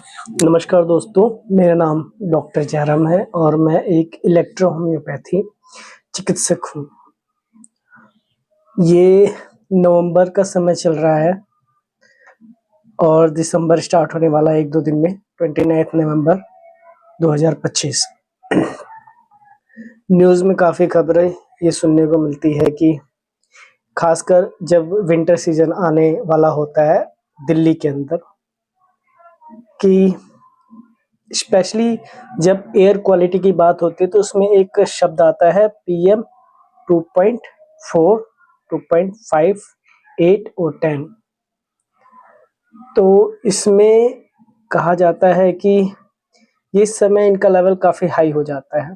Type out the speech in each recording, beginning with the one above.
नमस्कार दोस्तों, मेरा नाम डॉक्टर जयराम है और मैं एक इलेक्ट्रो होम्योपैथी चिकित्सक हूँ। ये नवंबर का समय चल रहा है और दिसंबर स्टार्ट होने वाला है 1-2 दिन में, 29 नवंबर 2025। न्यूज़ में काफ़ी खबरें ये सुनने को मिलती है कि खासकर जब विंटर सीज़न आने वाला होता है दिल्ली के अंदर, कि स्पेशली जब एयर क्वालिटी की बात होती है तो उसमें एक शब्द आता है पीएम 2.4, 2.5, 8 और 10। तो इसमें कहा जाता है कि इस समय इनका लेवल काफ़ी हाई हो जाता है,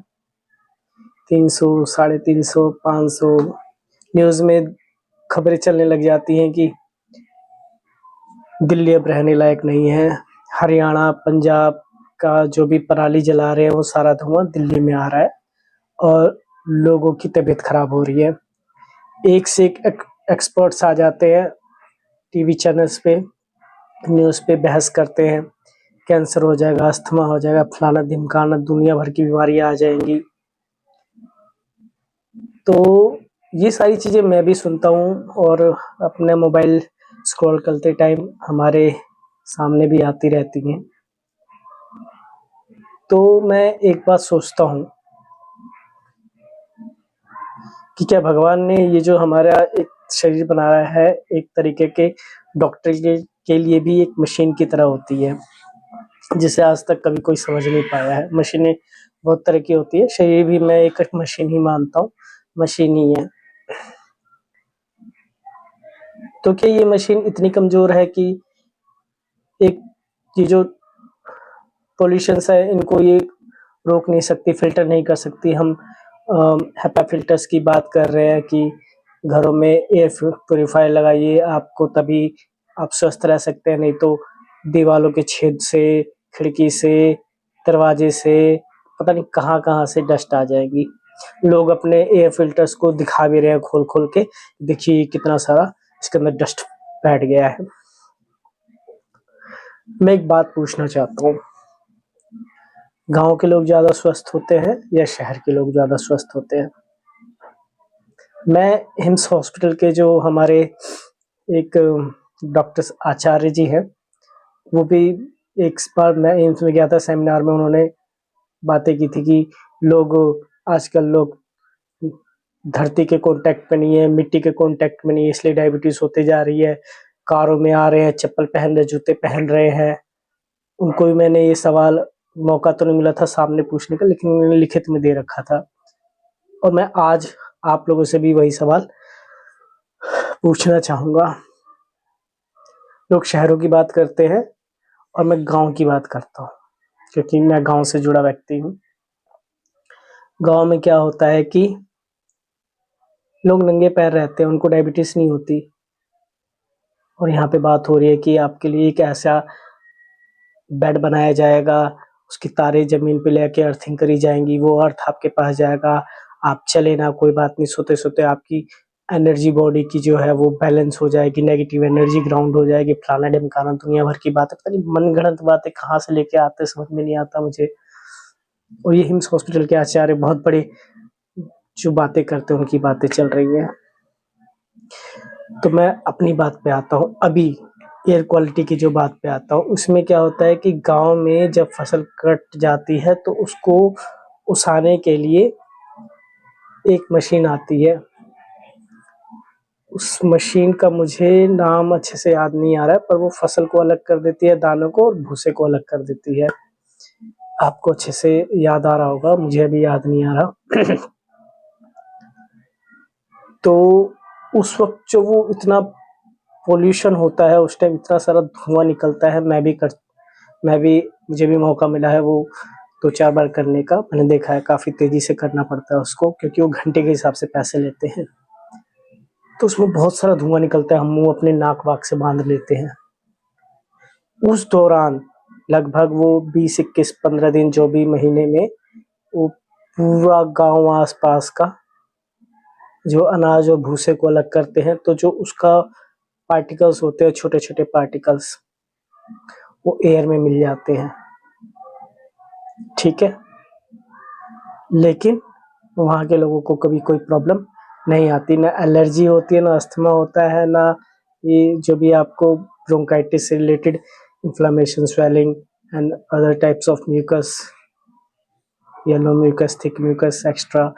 300, 350, 500। न्यूज़ में खबरें चलने लग जाती हैं कि दिल्ली अब रहने लायक नहीं है। हरियाणा, पंजाब का जो भी पराली जला रहे हैं वो सारा धुआं दिल्ली में आ रहा है और लोगों की तबीयत खराब हो रही है। एक से एक एक्सपर्ट्स आ जाते हैं टीवी चैनल्स पे, न्यूज़ पे बहस करते हैं, कैंसर हो जाएगा, अस्थमा हो जाएगा, फलाना-ढिमकाना, दुनिया भर की बीमारियाँ आ जाएँगी। तो ये सारी चीज़ें मैं भी सुनता हूँ और अपने मोबाइल स्क्रॉल करते टाइम हमारे सामने भी आती रहती हैं। तो मैं एक बात सोचता हूँ कि क्या भगवान ने ये जो हमारा एक शरीर बनाया है, एक तरीके के डॉक्टर के लिए भी एक मशीन की तरह होती है, जिसे आज तक कभी कोई समझ नहीं पाया है। मशीनें बहुत तरह की होती है, शरीर भी मैं एक मशीन ही मानता हूँ, मशीन ही है। तो क्या ये मशीन इतनी कमज़ोर है कि एक ये जो पॉल्यूशंस है इनको ये रोक नहीं सकती, फ़िल्टर नहीं कर सकती? हम हेपा फ़िल्टर्स की बात कर रहे हैं कि घरों में एयर प्यूरीफायर लगाइए, आपको तभी आप स्वस्थ रह सकते हैं, नहीं तो दीवालों के छेद से, खिड़की से, दरवाजे से पता नहीं कहाँ-कहाँ से डस्ट आ जाएगी। लोग अपने एयर फ़िल्टर्स को दिखा भी रहे हैं खोल-खोल के, देखिए कितना सारा इसके अंदर डस्ट बैठ गया है। मैं एक बात पूछना चाहता हूँ, गाँव के लोग ज़्यादा स्वस्थ होते हैं या शहर के लोग ज़्यादा स्वस्थ होते हैं? मैं हिम्स हॉस्पिटल के जो हमारे एक डॉक्टर आचार्य जी हैं, वो भी एक बार मैं एम्स में गया था सेमिनार में, उन्होंने बातें की थी कि आजकल लोग धरती के कॉन्टैक्ट में नहीं है, मिट्टी के कॉन्टैक्ट में नहीं है, इसलिए डायबिटीज़ होती जा रही है। कारों में आ रहे हैं, चप्पल पहन रहे, जूते पहन रहे हैं। उनको भी मैंने ये सवाल, मौका तो नहीं मिला था सामने पूछने का, लेकिन उन्होंने लिखित में दे रखा था और मैं आज आप लोगों से भी वही सवाल पूछना चाहूँगा। लोग शहरों की बात करते हैं और मैं गाँव की बात करता हूँ, क्योंकि मैं गाँव से जुड़ा व्यक्ति हूँ। गाँव में क्या होता है कि लोग नंगे पैर रहते हैं, उनको डायबिटीज़ नहीं होती और यहाँ पे बात हो रही है कि आपके लिए एक ऐसा बेड बनाया जाएगा, उसकी तारें ज़मीन पे लेके अर्थिंग करी जाएँगी, वो अर्थ आपके पास जाएगा, आप चले ना कोई बात नहीं, सोते-सोते आपकी एनर्जी बॉडी की जो है वो बैलेंस हो जाएगी, नेगेटिव एनर्जी ग्राउंड हो जाएगी, फलाना-ढिमकाना दुनिया भर की बातें, पता नहीं मनगढ़ंत बातें कहाँ से लेके आते हैं समझ में नहीं आता मुझे। और ये हिम्स हॉस्पिटल के आचार्य बहुत बड़े जो बातें करते हैं उनकी बातें चल रही हैं। तो मैं अपनी बात पे आता हूँ, अभी एयर क्वालिटी की जो बात पे आता हूँ, उसमें क्या होता है कि गाँव में जब फसल कट जाती है तो उसको ओसाने के लिए एक मशीन आती है। उस मशीन का मुझे नाम अच्छे से याद नहीं आ रहा है, पर वो फसल को अलग कर देती है, दानों को, और भूसे को अलग कर देती है। आपको अच्छे से याद आ रहा होगा, मुझे अभी याद नहीं आ रहा। तो उस वक़्त जो वो इतना पॉल्यूशन होता है, उस टाइम इतना सारा धुआँ निकलता है, मुझे भी मौका मिला है वो 2-4 बार करने का। मैंने देखा है काफ़ी तेज़ी से करना पड़ता है उसको, क्योंकि वो घंटे के हिसाब से पैसे लेते हैं। तो उसमें बहुत सारा धुआँ निकलता है, हम मुँह अपने नाक-वाक से बाँध लेते हैं। उस दौरान लगभग वो 20, 21, 15 दिन जो भी महीने में वो पूरा गाँव आस-पास का जो अनाज और भूसे को अलग करते हैं, तो जो उसका पार्टिकल्स होते हैं, छोटे-छोटे पार्टिकल्स, वो एयर में मिल जाते हैं, ठीक है। लेकिन वहाँ के लोगों को कभी कोई प्रॉब्लम नहीं आती, ना एलर्जी होती है, ना अस्थमा होता है, ना ये जो भी आपको ब्रोंकाइटिस से related inflammation, swelling and other types of mucus, yellow mucus, thick mucus, extra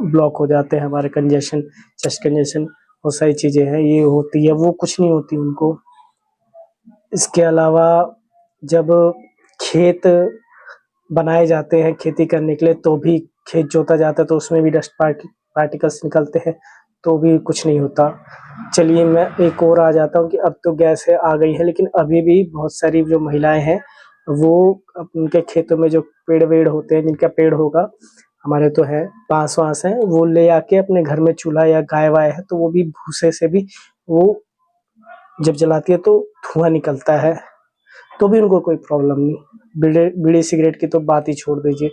block हो जाते हैं हमारे, कंजेशन, चेस्ट कंजेशन, बहुत सारी चीज़ें हैं ये होती है, वो कुछ नहीं होती उनको। इसके अलावा जब खेत बनाए जाते हैं खेती करने के लिए, तो भी खेत जोता जाता है तो उसमें भी डस्ट पार्टिकल्स निकलते हैं, तो भी कुछ नहीं होता। चलिए मैं एक और आ जाता हूँ कि अब तो गैस है आ गई है, लेकिन अभी भी बहुत सारी जो महिलाएं हैं वो उनके खेतों में जो पेड़ वेड़ होते हैं, जिनका पेड़ होगा, हमारे तो है बांस वांस है, वो ले आके अपने घर में चूल्हा या गाय वाय है तो वो भी भूसे से भी वो जब जलाती है तो धुआं निकलता है, तो भी उनको कोई प्रॉब्लम नहीं। बीड़ी सिगरेट की तो बात ही छोड़ दीजिए,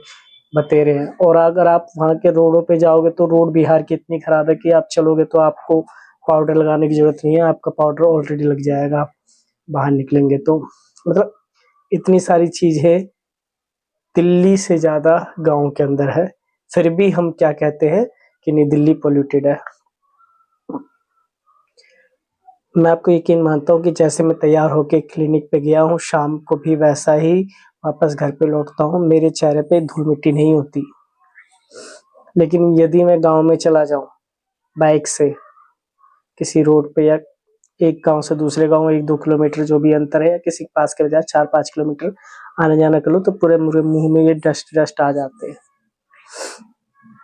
बतेरे हैं। और अगर आप वहाँ के रोडों पे जाओगे तो रोड बिहार की इतनी खराब है कि आप चलोगे तो आपको पाउडर लगाने की जरूरत नहीं है, आपका पाउडर ऑलरेडी लग जाएगा आप बाहर निकलेंगे तो। मतलब इतनी सारी चीजें दिल्ली से ज्यादा गांव के अंदर है, फिर भी हम क्या कहते हैं कि नहीं दिल्ली पोल्यूटेड है। मैं आपको यकीन मानता हूँ कि जैसे मैं तैयार होके क्लिनिक पे गया हूँ, शाम को भी वैसा ही वापस घर पे लौटता हूँ, मेरे चेहरे पे धूल मिट्टी नहीं होती। लेकिन यदि मैं गांव में चला जाऊं बाइक से किसी रोड पे, या एक गांव से दूसरे गांव 1-2 किलोमीटर जो भी अंतर है, या किसी के पास के बजाय 4-5 किलोमीटर आने जाना कर लो, तो पूरे मुरे मुंह में ये डस्ट आ जाते हैं।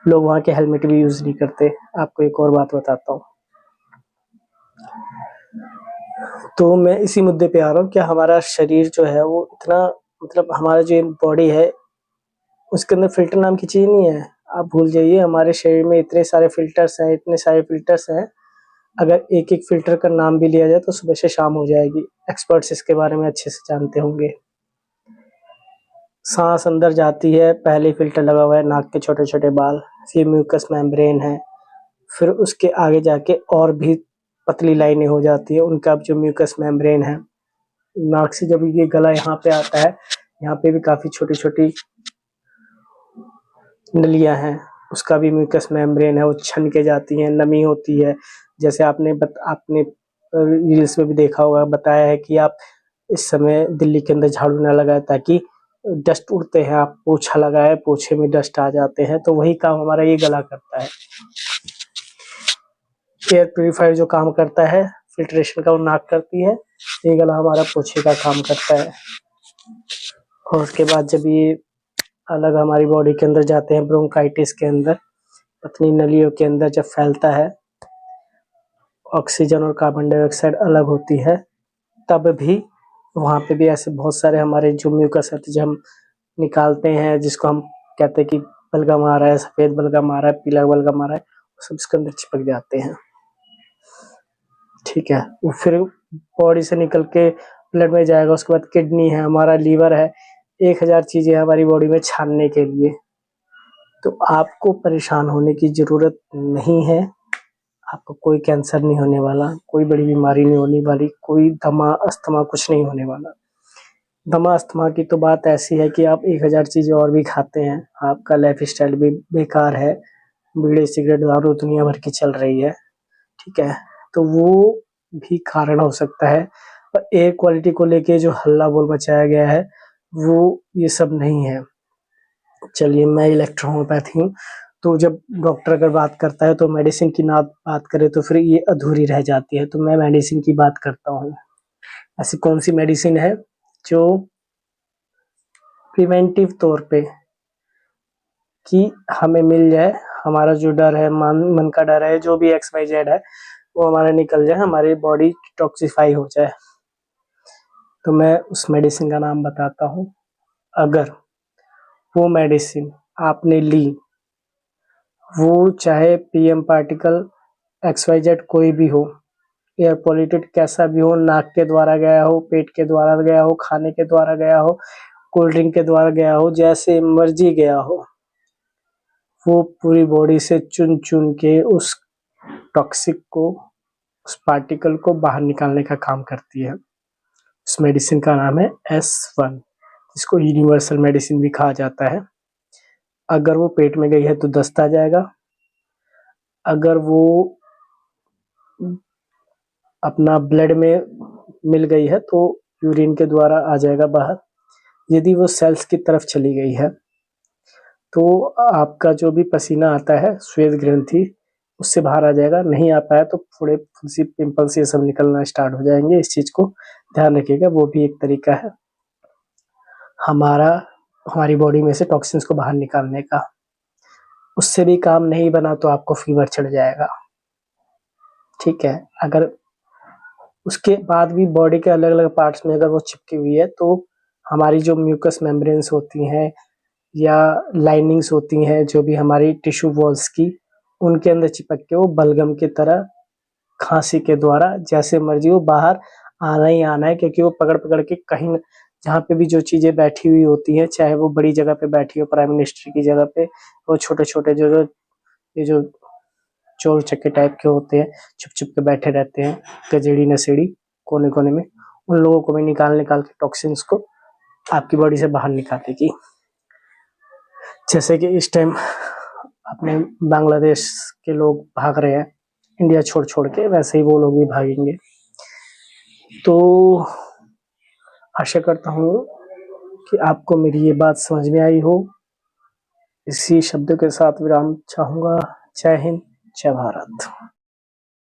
लोग वहाँ के हेलमेट भी यूज नहीं करते। आपको एक और बात बताता हूँ, तो मैं इसी मुद्दे पे आ रहा हूँ कि हमारा शरीर जो है वो इतना, मतलब हमारा जो बॉडी है उसके अंदर फिल्टर नाम की चीज नहीं है। आप भूल जाइए, हमारे शरीर में इतने सारे फिल्टर्स हैं, इतने सारे फिल्टर्स हैं, अगर एक एक फिल्टर का नाम भी लिया जाए तो सुबह से शाम हो जाएगी। एक्सपर्ट्स इसके बारे में अच्छे से जानते होंगे। सांस अंदर जाती है, पहले फिल्टर लगा हुआ है नाक के छोटे छोटे बाल, फिर म्यूकस मेम्ब्रेन है, फिर उसके आगे जाके और भी पतली लाइनें हो जाती है, उनका जो म्यूकस मेम्ब्रेन है। नाक से जब ये गला यहाँ पे आता है, यहाँ पे भी काफी छोटी छोटी नलियां हैं, उसका भी म्यूकस मेम्ब्रेन है, वो छन के जाती हैं, नमी होती है। जैसे आपने रील्स में भी देखा होगा, बताया है कि आप इस समय दिल्ली के अंदर झाड़ू ना लगाए ताकि डस्ट उड़ते हैं, आप पोछा लगाए, पोछे में डस्ट आ जाते हैं, तो वही काम हमारा ये गला करता है। एयर प्यूरिफायर जो काम करता है फिल्ट्रेशन का, वो नाक करती है, ये गला हमारा पोछे का काम करता है। और उसके बाद जब ये अलग हमारी बॉडी के अंदर जाते हैं, ब्रोंकाइटिस के अंदर, पतली नलियों के अंदर जब फैलता है, ऑक्सीजन और कार्बन डाइऑक्साइड अलग होती है, तब भी वहाँ पे भी ऐसे बहुत सारे हमारे जो म्यूकस है जो हम निकालते हैं, जिसको हम कहते हैं कि बलगम आ रहा है, सफेद बलगम आ रहा है, पीला बलगम आ रहा है, वो सब इसके अंदर चिपक जाते हैं, ठीक है। वो फिर बॉडी से निकल के ब्लड में जाएगा, उसके बाद किडनी है, हमारा लीवर है, 1000 चीजें हमारी बॉडी में छानने के लिए। तो आपको परेशान होने की जरूरत नहीं है, आपको कोई कैंसर नहीं होने वाला, कोई बड़ी बीमारी नहीं होने वाली, कोई दमा अस्थमा कुछ नहीं होने वाला। दमा अस्थमा की तो बात ऐसी है कि आप 1000 चीजें और भी खाते हैं, आपका लाइफ स्टाइल भी बेकार है, बीड़ी सिगरेट दारू दुनिया भर की चल रही है, ठीक है, तो वो भी कारण हो सकता है। और एयर क्वालिटी को लेके जो हल्ला बोल मचाया गया है वो ये सब नहीं है। चलिए मैं इलेक्ट्रोहोम्योपैथी हूँ, तो जब डॉक्टर अगर बात करता है तो मेडिसिन की ना बात करे तो फिर ये अधूरी रह जाती है, तो मैं मेडिसिन की बात करता हूँ। ऐसी कौन सी मेडिसिन है जो प्रिवेंटिव तौर पे कि हमें मिल जाए, हमारा जो डर है, मन का डर है, जो भी XYZ है वो हमारा निकल जाए, हमारी बॉडी डिटॉक्सिफाई हो जाए, तो मैं उस मेडिसिन का नाम बताता हूँ। अगर वो मेडिसिन आपने ली, वो चाहे PM पार्टिकल XYZ कोई भी हो, एयर पॉल्यूटेड कैसा भी हो, नाक के द्वारा गया हो, पेट के द्वारा गया हो, खाने के द्वारा गया हो, कोल्ड ड्रिंक के द्वारा गया हो, जैसे मर्जी गया हो, वो पूरी बॉडी से चुन चुन के उस टॉक्सिक को, उस पार्टिकल को बाहर निकालने का काम करती है। इस मेडिसिन का नाम है S1, जिसको यूनिवर्सल मेडिसिन भी कहा जाता है। अगर वो पेट में गई है तो दस्त आ जाएगा, अगर वो अपना ब्लड में मिल गई है तो यूरिन के द्वारा आ जाएगा बाहर। यदि वो सेल्स की तरफ चली गई है तो आपका जो भी पसीना आता है श्वेत ग्रंथि उससे बाहर आ जाएगा। नहीं आ पाया तो थोड़े फुंसी पिंपल्स ये सब निकलना स्टार्ट हो जाएंगे। इस चीज को ध्यान रखिएगा, वो भी एक तरीका है हमारी बॉडी में से टॉक्सिन्स को बाहर निकालने का। उससे भी काम नहीं बना तो आपको फीवर चढ़ जाएगा, ठीक है। अगर उसके बाद भी बॉडी के अलग अलग पार्ट्स में अगर वो चिपकी हुई है तो हमारी जो म्यूकस मेम्ब्रेन्स होती हैं या लाइनिंग्स होती हैं, जो भी हमारी टिश्यू वॉल्स की, उनके अंदर चिपक के वो बलगम की तरह खांसी के द्वारा जैसे मर्जी वो बाहर आना ही आना है, क्योंकि वो पकड़ पकड़ के कहीं जहाँ पे भी जो चीजें बैठी हुई होती हैं, चाहे वो बड़ी जगह पे बैठी हो प्राइम मिनिस्टर की जगह पे, वो छोटे छोटे जो जो ये जो चोर चक्के टाइप के होते हैं छुप छुप के बैठे रहते हैं, गजेड़ी नशेड़ी कोने कोने में, उन लोगों को भी निकाल निकाल के टॉक्सिन्स को आपकी बॉडी से बाहर निकालेगी। जैसे कि इस टाइम अपने बांग्लादेश के लोग भाग रहे हैं इंडिया छोड़ छोड़ के, वैसे ही वो लोग भी भागेंगे। तो आशा करता हूँ कि आपको मेरी ये बात समझ में आई हो। इसी शब्दों के साथ विराम चाहूँगा। जय हिंद, जय भारत।